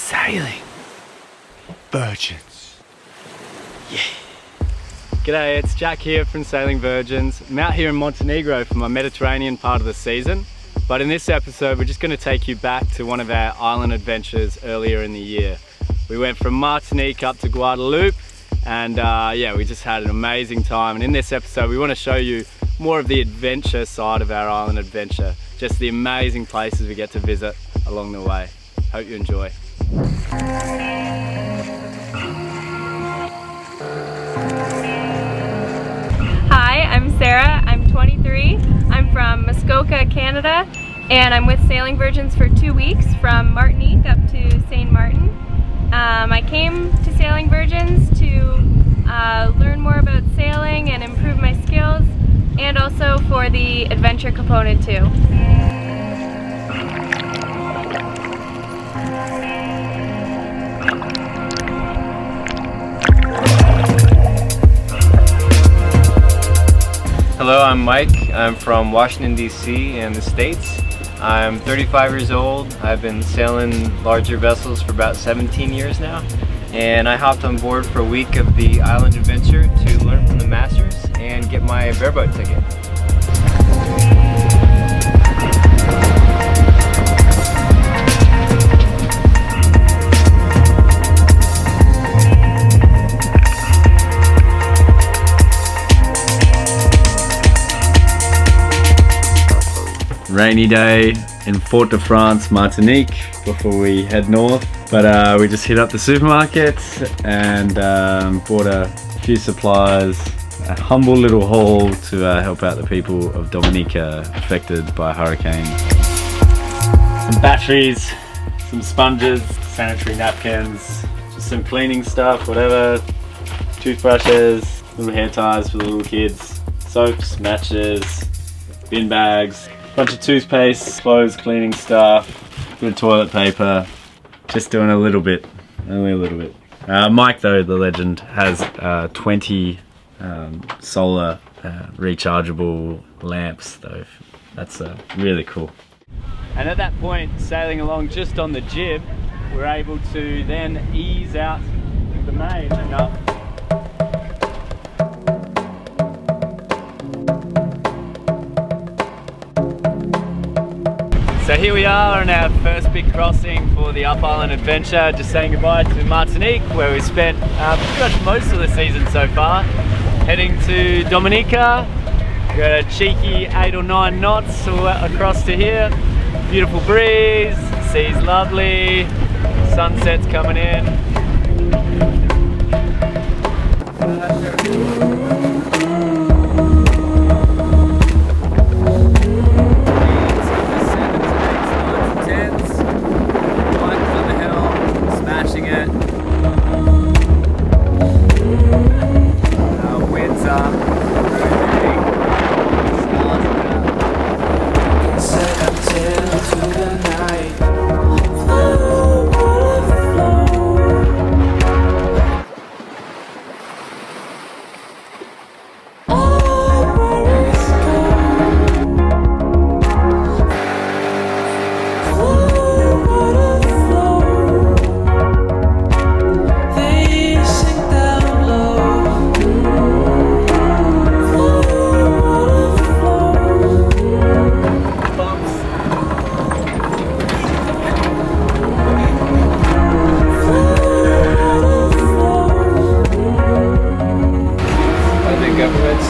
Sailing Virgins. Yeah. G'day, it's Jack here from Sailing Virgins. I'm out here in Montenegro for my Mediterranean part of the season. But in this episode, we're just going to take you back to one of our island adventures earlier in the year. We went from Martinique up to Guadeloupe, and yeah, we just had an amazing time. And in this episode, we want to show you more of the adventure side of our island adventure. Just the amazing places we get to visit along the way. Hope you enjoy. Hi, I'm Sarah. I'm 23. I'm from Muskoka, Canada, and I'm with Sailing Virgins for 2 weeks from Martinique up to St. Martin. I came to Sailing Virgins to learn more about sailing and improve my skills, and also for the adventure component too. Hello, I'm Mike. I'm from Washington, D.C. in the States. I'm 35 years old. I've been sailing larger vessels for about 17 years now. And I hopped on board for a week of the island adventure to learn from the masters and get my bareboat ticket. Rainy day in Fort-de-France, Martinique, before we head north. But we just hit up the supermarket and bought a few supplies, a humble little haul to help out the people of Dominica affected by hurricane. Some batteries, some sponges, sanitary napkins, just some cleaning stuff, whatever, toothbrushes, little hair ties for the little kids, soaps, matches, bin bags, bunch of toothpaste, clothes cleaning stuff, bit of toilet paper, just doing a little bit, only a little bit. Mike though, the legend, has 20 solar rechargeable lamps though. That's really cool. And at that point, sailing along just on the jib, we're able to then ease out the main enough. So here we are on our first big crossing for the Up Island adventure, just saying goodbye to Martinique, where we spent pretty much most of the season so far. Heading to Dominica, we got a cheeky 8 or 9 knots across to here. Beautiful breeze, sea's lovely, sunset's coming in.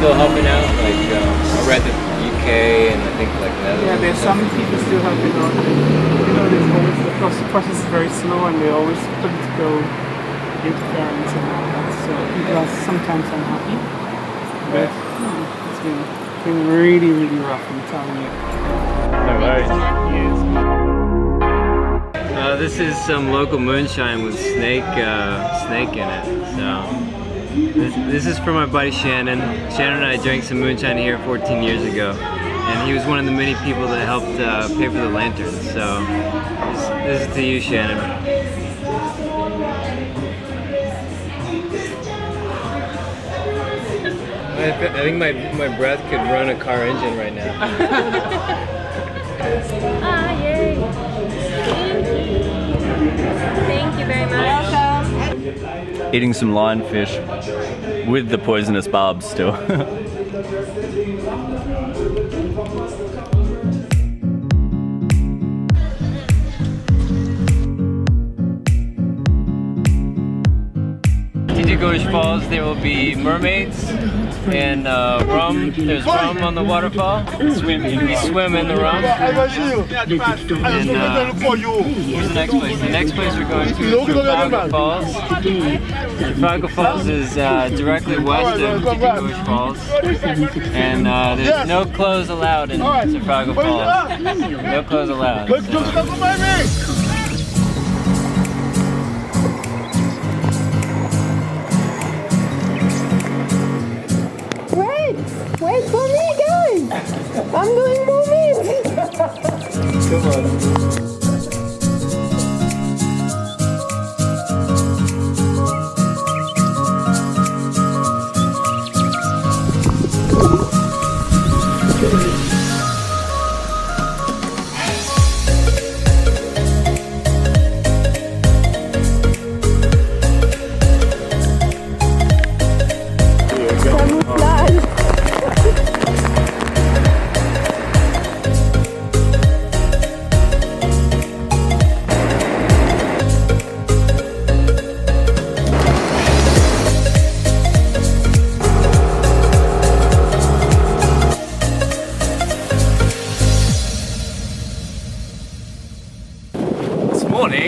Still helping out, like I read the UK and I think like Netherlands. Yeah, there's some people still helping out. You know, there's always the process is very slow and they always political interference and all that. So people are sometimes unhappy. But it's been really, really rough, I'm telling you. No worries. This is some local moonshine with snake in it. So. This is for my buddy Shannon. Shannon and I drank some moonshine here 14 years ago, and he was one of the many people that helped pay for the lanterns. So this is to you, Shannon. I think my breath could run a car engine right now. Yay! Thank you. Thank eating some lionfish with the poisonous barbs still. Gorge Falls, there will be mermaids and rum. There's rum on the waterfall. We swim in the rum. And where's the next place? The next place we're going to is Trafalgar Falls. Trafalgar Falls is directly west of Titi Gorge Falls. And there's no clothes allowed in Trafalgar Falls. No clothes allowed. Wait for me, guys! I'm doing movies! Come on.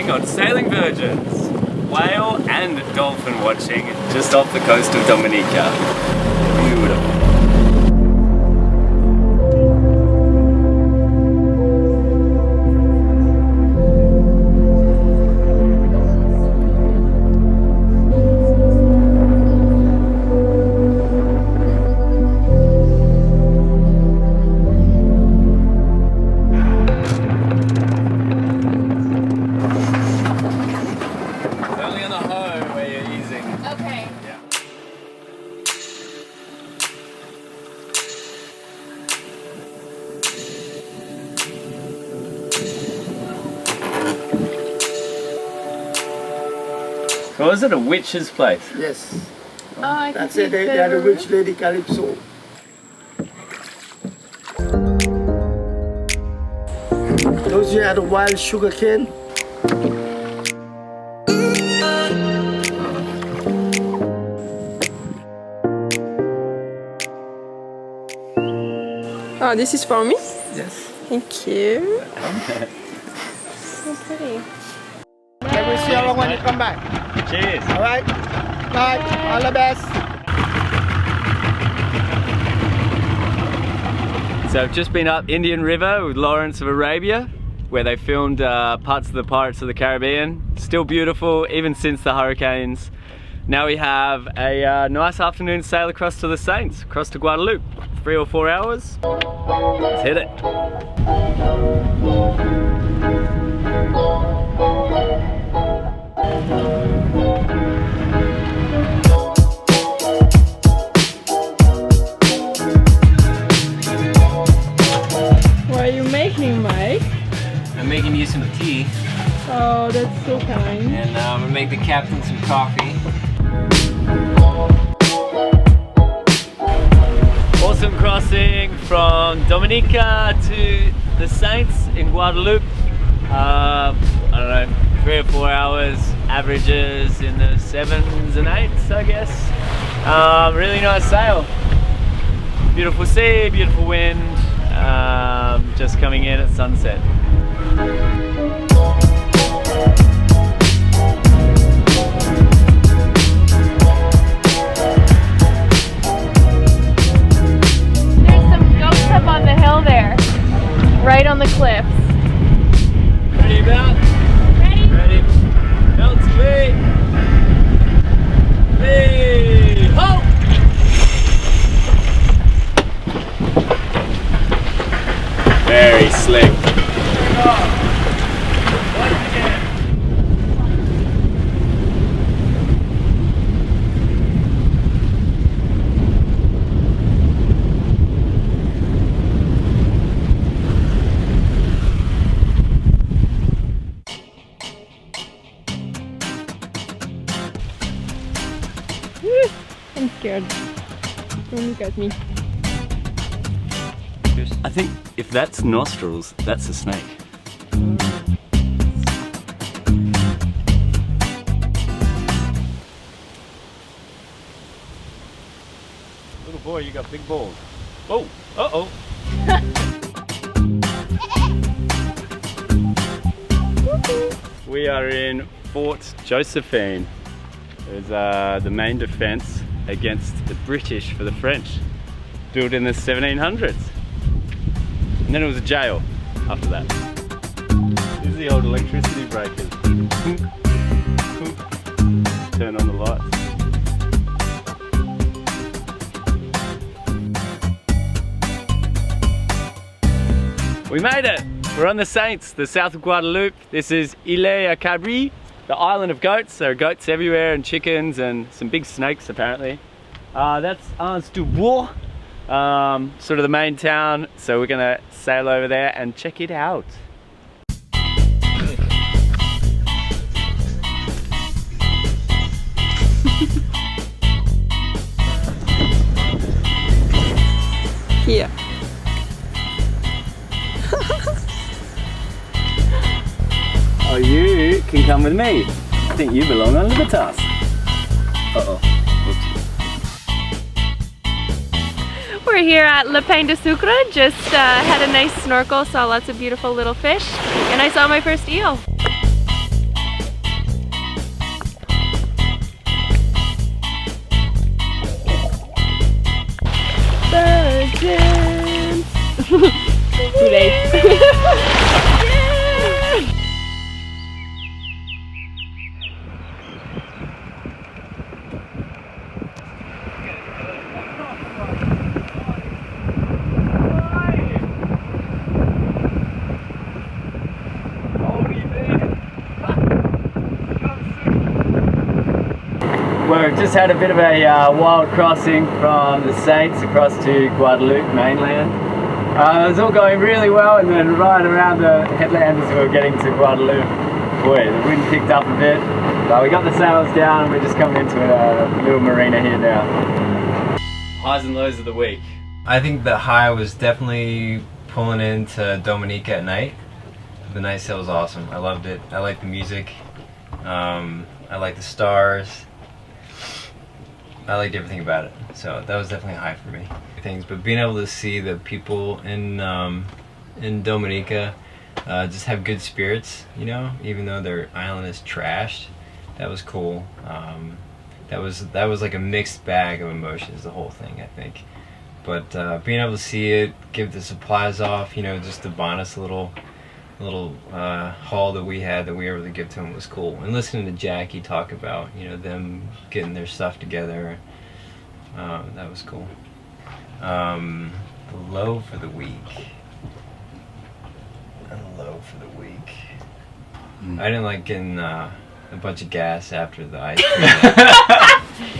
On Sailing Virgins, whale and dolphin watching just off the coast of Dominica. Beautiful. So is it a witch's place? Yes. Oh, I can That's see it. They are the witch lady Calypso. Those here are the wild sugar cane. Oh, this is for me? Yes. Thank you. So pretty. I will see you when you come back. Cheers. All right. Bye. All the best. So I've just been up Indian River with Lawrence of Arabia, where they filmed parts of the Pirates of the Caribbean. Still beautiful, even since the hurricanes. Now we have a nice afternoon sail across to the Saints, across to Guadeloupe. 3 or 4 hours. Let's hit it. What are you making, Mike? I'm making you some tea, Oh, that's so kind. and I'm gonna make the captain some coffee. Awesome crossing from Dominica to the Saints in Guadeloupe. I don't know, 3 or 4 hours, averages in the 7s and 8s, I guess. Really nice sail. Beautiful sea, beautiful wind, just coming in at sunset. Up on the hill there, right on the cliffs. Ready about? Ready? Ready. Belt to lee. Lee. Ho! Very slick. I'm scared. Don't look at me. I think if that's nostrils, that's a snake. Little boy, you got big balls. Oh, uh-oh. We are in Fort Josephine. It was the main defense against the British for the French, built in the 1700s. And then it was a jail after that. This is the old electricity breakers. Turn on the lights. We made it! We're on the Saints, the south of Guadeloupe. This is Île à Cabri, the island of goats. There are goats everywhere and chickens and some big snakes apparently. That's Anse du Bois, sort of the main town. So we're gonna sail over there and check it out. Here. Oh, you can come with me. I think you belong on Libertas. Uh-oh. Whoops. We're here at Le Pain de Sucre, just had a nice snorkel, saw lots of beautiful little fish, and I saw my first eel. Virgins! Too late. We've just had a bit of a wild crossing from the Saints across to Guadeloupe mainland. It was all going really well, and then right around the headland as we were getting to Guadeloupe, boy, the wind picked up a bit. But we got the sails down and we're just coming into a little marina here now. Highs and lows of the week. I think the high was definitely pulling into Dominica at night. The night sail was awesome. I loved it. I liked the music. I liked the stars. I liked everything about it. So that was definitely a high for me. But being able to see the people in Dominica just have good spirits, you know, even though their island is trashed, that was cool. That was like a mixed bag of emotions, the whole thing, I think. But being able to see it, give the supplies off, you know, just the bonus little haul that we had that we were able to give to them was cool. And listening to Jackie talk about, you know, them getting their stuff together, that was cool. The low for the week. I didn't like getting a bunch of gas after the ice cream.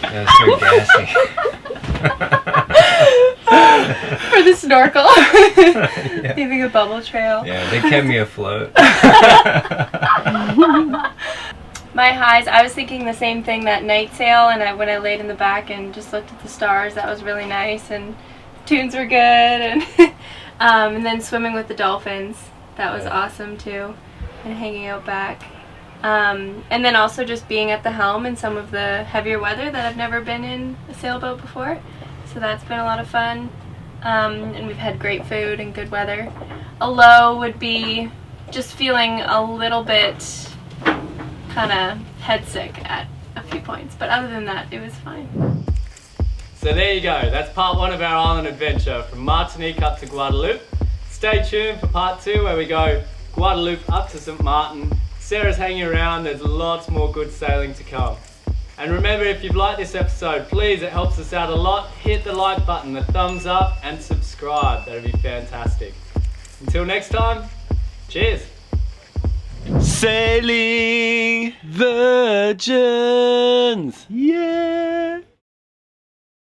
That was so gassy. For the snorkel. Yeah. Leaving a bubble trail. Yeah, they kept me afloat. My highs, I was thinking the same thing that night sail, and when I laid in the back and just looked at the stars, that was really nice, and tunes were good, and and then swimming with the dolphins, that was awesome too, and hanging out back. And then also just being at the helm in some of the heavier weather that I've never been in a sailboat before, so that's been a lot of fun. And we've had great food and good weather. A low would be just feeling a little bit kind of head sick at a few points, but other than that, it was fine. So there you go, that's part one of our island adventure from Martinique up to Guadeloupe. Stay tuned for part two where we go Guadeloupe up to St. Martin. Sarah's hanging around, there's lots more good sailing to come. And remember, if you've liked this episode, please, it helps us out a lot, hit the like button, the thumbs up, and subscribe. That'd be fantastic. Until next time, cheers. Sailing Virgins, yeah.